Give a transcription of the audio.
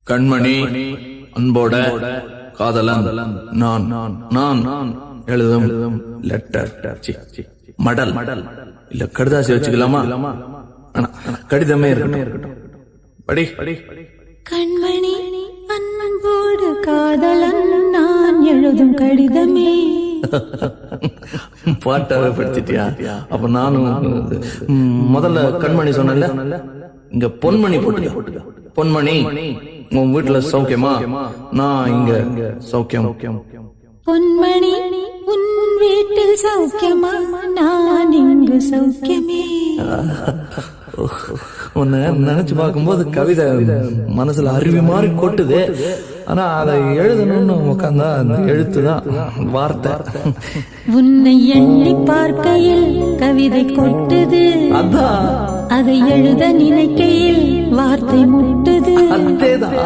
கண்மணி அன்போட காதலன் நான் நான் எழுதும் லெட்டர் மடல் இல்ல கடுதாசி வச்சுக்கலாமா? கடிதமே இருக்கட்டும். படி. கண்மணி அன்போடு காதலன் நான் எழுதும் கடிதமே. பாட்டாவே படிச்சிட்டியா? அப்ப நானும் முதல்ல கண்மணி சொன்னல, இங்க பொன்மணி போட்டுக்க. பொன்மணி, உன் வீட்டுல சௌக்கியமா? நான் இங்க சௌக்கியம். பொன்மணி, உன் வீட்டில் சௌக்கியமா? நான் இங்கு சௌக்கியமே. உன்னை நினைச்சு பார்க்கும்போது கவிதை மனசுல அருவி மாதிரி கொட்டுது. ஆனா அதை எழுதணும்னு உட்காந்தா அந்த எழுத்துதான் வார்த்தை. உன்னை எண்ணி பார்க்கையில் கவிதை கொட்டுது, அதான் அதை எழுத நினைக்கையில் வார்த்தை முட்டுது. அதேதான்.